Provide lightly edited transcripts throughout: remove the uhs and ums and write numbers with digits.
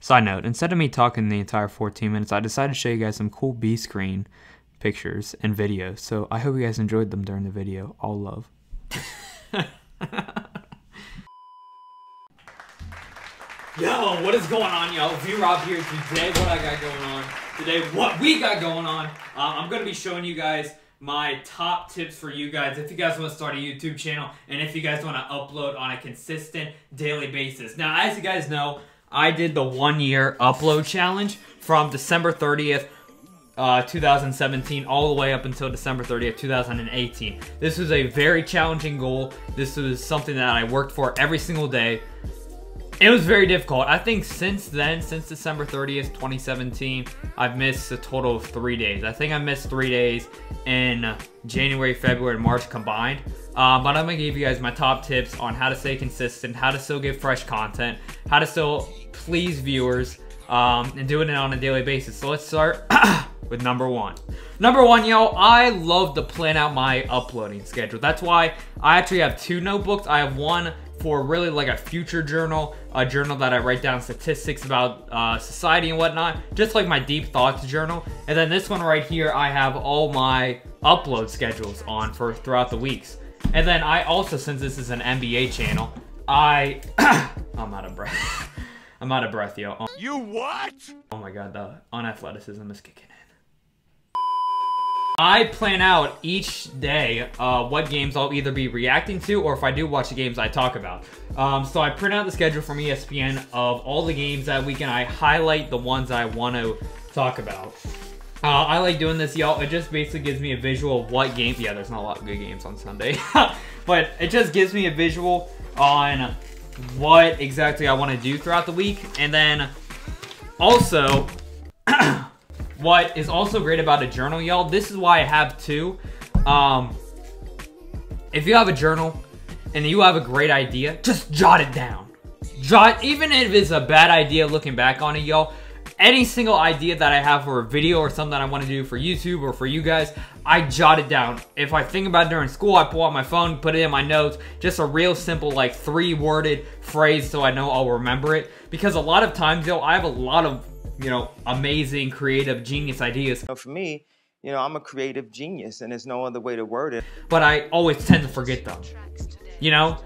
Side note, instead of me talking the entire 14 minutes, I decided to show you guys some cool B-screen pictures and videos. So I hope you guys enjoyed them during the video. All love. Yo, what is going on, yo? V-Rob here. Today, what I got going on? Today, what we got going on? I'm going to be showing you guys my top tips for you guys if you guys want to start a YouTube channel and if you guys want to upload on a consistent daily basis. Now, as you guys know, I did the 1-year upload challenge from December 30th, 2017 all the way up until December 30th, 2018. This was a very challenging goal. This was something that I worked for every single day. It was very difficult. I think since then, since December 30th, 2017, I've missed a total of 3 days. I think I missed 3 days in January, February, and March combined. But I'm going to give you guys my top tips on how to stay consistent, how to still get fresh content, how to still please viewers, and doing it on a daily basis. So let's start with number one. Number one, yo, I love to plan out my uploading schedule. That's why I actually have 2 notebooks. I have one for really like a future journal, a journal that I write down statistics about society and whatnot, just like my deep thoughts journal. And then this one right here, I have all my upload schedules on for throughout the weeks. And then I also, since this is an NBA channel, I'm out of breath. I'm out of breath, yo. You what? Oh my god, the unathleticism is kicking in. I plan out each day what games I'll either be reacting to, or if I do watch the games I talk about. So I print out the schedule from ESPN of all the games that week, and I highlight the ones I want to talk about. I like doing this, y'all. It just basically gives me a visual of what games. Yeah, there's not a lot of good games on Sunday. But it just gives me a visual on what exactly I want to do throughout the week. And then also, what is also great about a journal, y'all, this is why I have 2. If you have a journal and you have a great idea, just jot it down. Even if it's a bad idea looking back on it, y'all, any single idea that I have for a video or something that I want to do for YouTube or for you guys, I jot it down. If I think about it during school, I pull out my phone, put it in my notes, just a real simple like 3-worded phrase so I know I'll remember it. Because a lot of times, yo, I have a lot of, you know, amazing, creative, genius ideas. For me, you know, I'm a creative genius and there's no other way to word it. But I always tend to forget them, you know?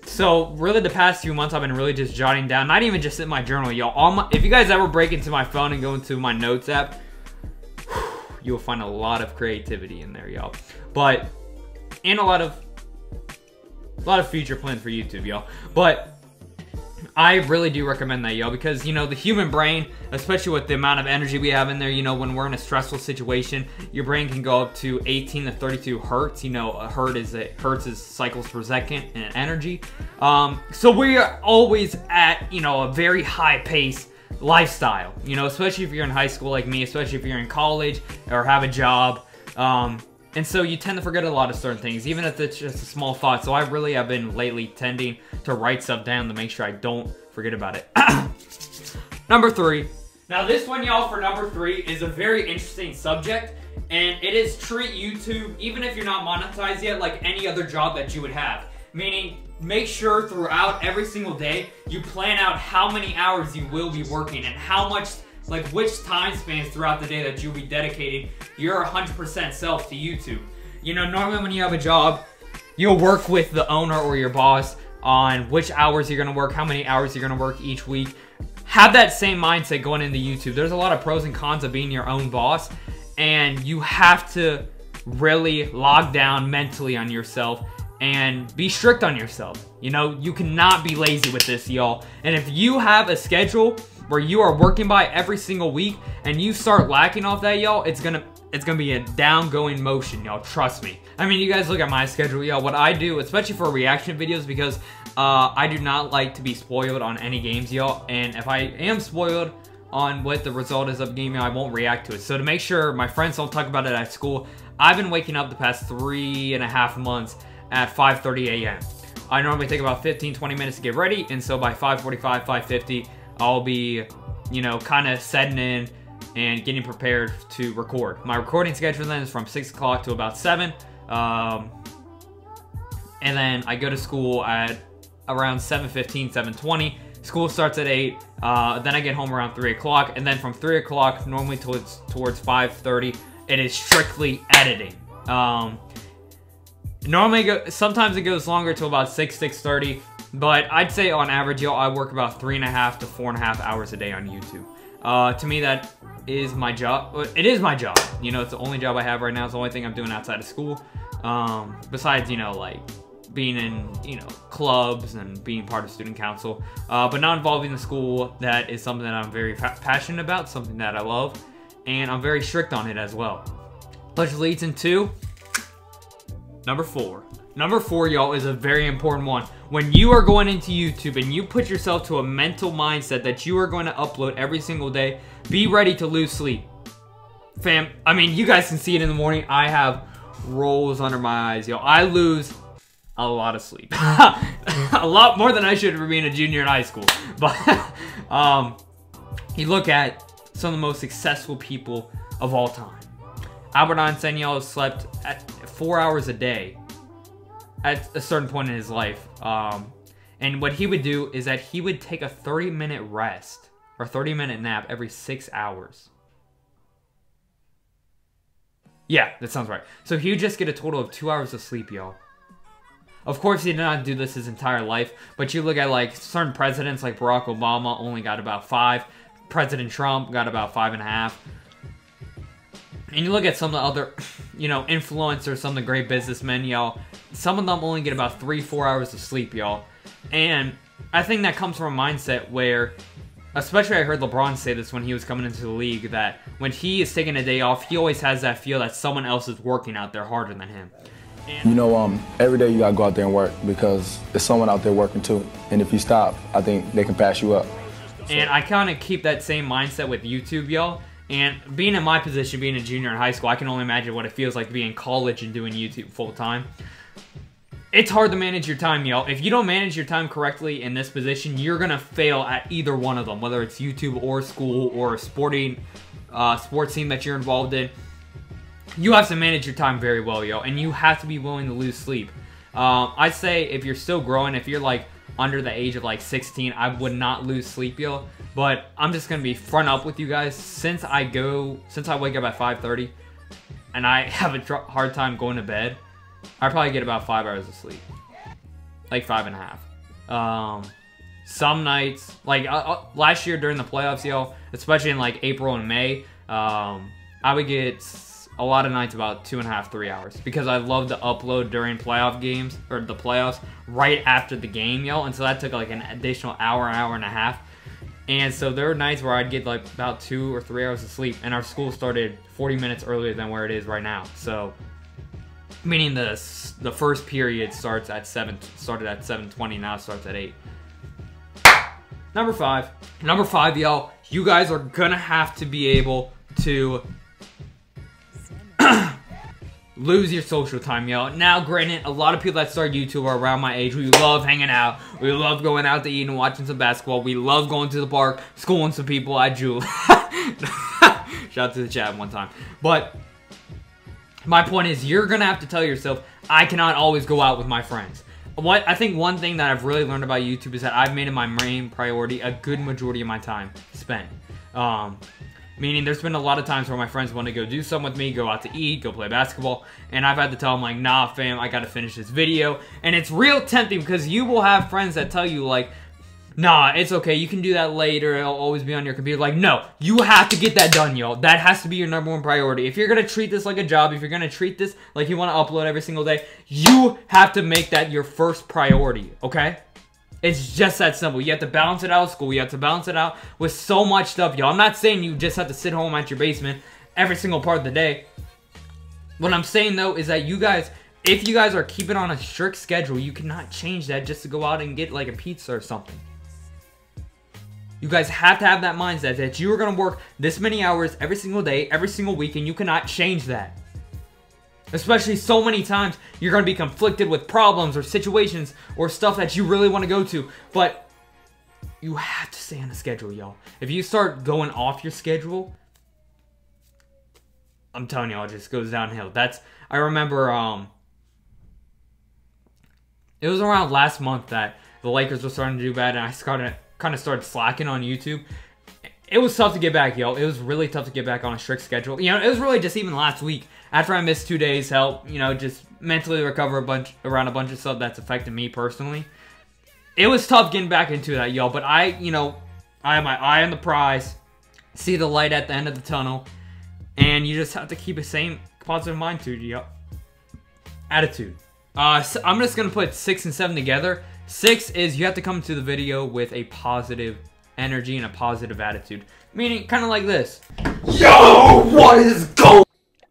So really the past few months I've been really just jotting down, not even just in my journal, y'all. If you guys ever break into my phone and go into my notes app, you'll find a lot of creativity in there, y'all. But, and a lot of future plans for YouTube, y'all. But I really do recommend that, y'all, because, you know, the human brain, especially with the amount of energy we have in there, you know, when we're in a stressful situation, your brain can go up to 18 to 32 hertz. You know, hertz is cycles per second in energy. So we are always at, you know, a very high pace lifestyle, you know, especially if you're in high school like me, especially if you're in college or have a job. And so you tend to forget a lot of certain things, even if it's just a small thought. So I really have been lately tending to write stuff down to make sure I don't forget about it. Number 3. Now this one, y'all, for number 3 is a very interesting subject. And it is treat YouTube, even if you're not monetized yet, like any other job that you would have. Meaning, make sure throughout every single day, you plan out how many hours you will be working and how much, like which time spans throughout the day that you'll be dedicating your 100% self to YouTube. You know, normally when you have a job, you'll work with the owner or your boss on which hours you're gonna work, how many hours you're gonna work each week. Have that same mindset going into YouTube. There's a lot of pros and cons of being your own boss, and you have to really log down mentally on yourself and be strict on yourself. You know, you cannot be lazy with this, y'all. And if you have a schedule where you are working by every single week and you start lacking off that, y'all, it's gonna be a down-going motion, y'all, trust me. I mean, you guys look at my schedule, y'all. What I do, especially for reaction videos, because I do not like to be spoiled on any games, y'all. And if I am spoiled on what the result is of the game, I won't react to it. So to make sure my friends don't talk about it at school, I've been waking up the past 3.5 months at 5:30 a.m. I normally take about 15-20 minutes to get ready, and so by 5:45, 5:50, I'll be, you know, kind of setting in and getting prepared to record. My recording schedule then is from 6 o'clock to about 7. And then I go to school at around 7:15, 7:20. School starts at 8. Then I get home around 3 o'clock. And then from 3 o'clock, normally towards 5:30, it is strictly editing. Normally, sometimes it goes longer till about 6:30. But I'd say on average, yo, I work about 3.5 to 4.5 hours a day on YouTube. To me, that is my job. It is my job. You know, it's the only job I have right now. It's the only thing I'm doing outside of school. Besides, you know, like being in, you know, clubs and being part of student council. But not involving the school, that is something that I'm very passionate about, something that I love. And I'm very strict on it as well. Which leads into number 4. Number 4, y'all, is a very important one. When you are going into YouTube and you put yourself to a mental mindset that you are going to upload every single day, be ready to lose sleep. Fam, I mean, you guys can see it in the morning. I have rolls under my eyes, yo. I lose a lot of sleep. A lot more than I should for being a junior in high school. But you look at some of the most successful people of all time. Albert Einstein, y'all, slept at 4 hours a day at a certain point in his life. And what he would do is that he would take a 30-minute rest or 30-minute nap every 6 hours. Yeah, that sounds right. So he would just get a total of 2 hours of sleep, y'all. Of course, he did not do this his entire life, but you look at like certain presidents like Barack Obama only got about 5. President Trump got about 5.5. And you look at some of the other, you know, influencers, some of the great businessmen, y'all. Some of them only get about 3-4 hours of sleep, y'all. And I think that comes from a mindset where, especially I heard LeBron say this when he was coming into the league, that when he is taking a day off, he always has that feel that someone else is working out there harder than him. You know, every day you gotta go out there and work because there's someone out there working too. And if you stop, I think they can pass you up. And I kind of keep that same mindset with YouTube, y'all. And being in my position, being a junior in high school, I can only imagine what it feels like to be in college and doing YouTube full time. It's hard to manage your time, y'all. If you don't manage your time correctly in this position, you're gonna fail at either one of them, whether it's YouTube or school or a sports team that you're involved in. You have to manage your time very well, yo, and you have to be willing to lose sleep. I'd say if you're still growing, if you're like under the age of like 16, I would not lose sleep, yo. But I'm just gonna be front up with you guys. Since I wake up at 5:30, and I have a hard time going to bed, I probably get about 5 hours of sleep, like 5.5. Some nights, like last year during the playoffs, yo, especially in like April and May, I would get a lot of nights about 2.5, 3 hours because I love to upload during playoff games or the playoffs right after the game, yo. And so that took like an additional hour and a half. And so there were nights where I'd get like about 2 or 3 hours of sleep, and our school started 40 minutes earlier than where it is right now. So, meaning the first period started at 7:20, now it starts at 8. Number 5, y'all, you guys are gonna have to be able to lose your social time, y'all. Now, granted, a lot of people that start YouTube are around my age. We love hanging out. We love going out to eat and watching some basketball. We love going to the park, schooling some people at Jewel. Shout out to the chat one time. But my point is, you're going to have to tell yourself, I cannot always go out with my friends. I think one thing that I've really learned about YouTube is that I've made it my main priority a good majority of my time spent. Meaning there's been a lot of times where my friends want to go do something with me, go out to eat, go play basketball, and I've had to tell them like, nah fam, I gotta finish this video. And it's real tempting because you will have friends that tell you like, nah, it's okay, you can do that later, it'll always be on your computer. Like, no, you have to get that done, yo. That has to be your #1 priority. If you're gonna treat this like a job, if you're gonna treat this like you wanna upload every single day, you have to make that your first priority, okay? It's just that simple. You have to balance it out with school. You have to balance it out with so much stuff, y'all. I'm not saying you just have to sit home at your basement every single part of the day. What I'm saying, though, is that you guys, if you guys are keeping on a strict schedule, you cannot change that just to go out and get, like, a pizza or something. You guys have to have that mindset that you are going to work this many hours every single day, every single week, and you cannot change that. Especially so many times you're going to be conflicted with problems or situations or stuff that you really want to go to. But you have to stay on a schedule, y'all. If you start going off your schedule, I'm telling y'all, it just goes downhill. I remember, it was around last month that the Lakers were starting to do bad, and kind of started slacking on YouTube. It was tough to get back, yo. It was really tough to get back on a strict schedule. You know, it was really just even last week after I missed 2 days, help, you know, just mentally recover around a bunch of stuff that's affected me personally. It was tough getting back into that, yo. But I have my eye on the prize, see the light at the end of the tunnel, and you just have to keep a same positive attitude, yo. So I'm just gonna put 6 and 7 together. 6 is you have to come to the video with a positive energy and a positive attitude. Meaning, kind of like this. Yo, what is going?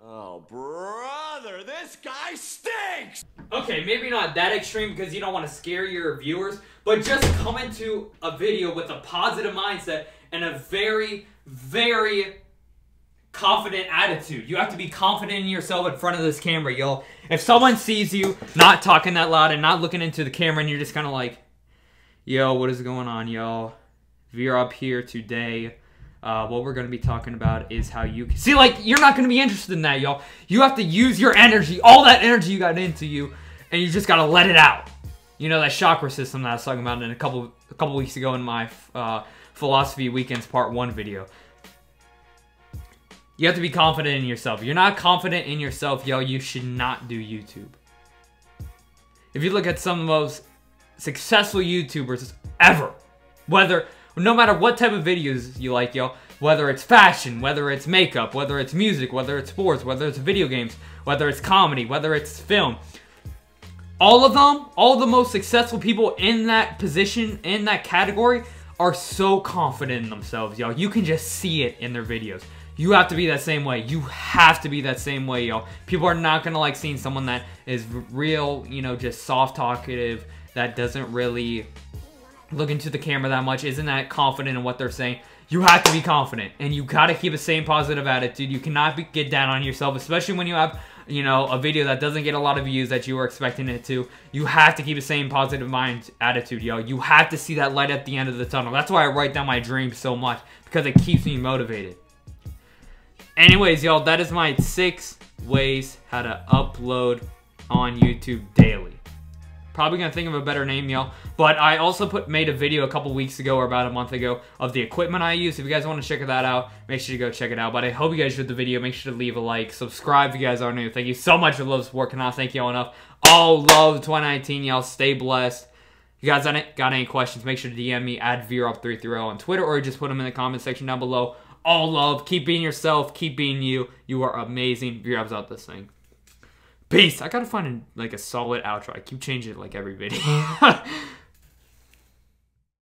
Oh, brother, this guy stinks! Okay, maybe not that extreme because you don't want to scare your viewers, but just come into a video with a positive mindset and a very, very confident attitude. You have to be confident in yourself in front of this camera, yo. If someone sees you not talking that loud and not looking into the camera and you're just kind of like, yo, what is going on, yo? We're up here today. What we're going to be talking about is how you can... See, like, you're not going to be interested in that, y'all. You have to use your energy, all that energy you got into you, and you just got to let it out. You know, that chakra system that I was talking about in a couple weeks ago in my Philosophy Weekends Part 1 video. You have to be confident in yourself. If you're not confident in yourself, yo, you should not do YouTube. If you look at some of the most successful YouTubers ever, no matter what type of videos you like, yo, whether it's fashion, whether it's makeup, whether it's music, whether it's sports, whether it's video games, whether it's comedy, whether it's film, all of them, all the most successful people in that position, in that category, are so confident in themselves, yo. You can just see it in their videos. You have to be that same way. You have to be that same way, yo. People are not gonna like seeing someone that is real, you know, just soft talkative, that doesn't really look into the camera that much, isn't that confident in what they're saying. You have to be confident, and you gotta keep the same positive attitude. You cannot get down on yourself, especially when you have, you know, a video that doesn't get a lot of views that you were expecting it to. You have to keep the same positive attitude, yo. You have to see that light at the end of the tunnel. That's why I write down my dreams so much, because it keeps me motivated. Anyways, y'all, that is my 6 ways how to upload on YouTube daily. Probably gonna think of a better name, y'all. But I also made a video a couple weeks ago or about a month ago of the equipment I use. If you guys want to check that out, make sure to go check it out. But I hope you guys enjoyed the video. Make sure to leave a like. Subscribe if you guys are new. Thank you so much for love, support. Cannot thank y'all enough. All love 2019, y'all. Stay blessed. If you guys got any questions, make sure to DM me at VeerUp330 on Twitter, or just put them in the comment section down below. All love. Keep being yourself. Keep being you. You are amazing. VeerUp's out this thing. Peace. I gotta find a solid outro. I keep changing it like every video.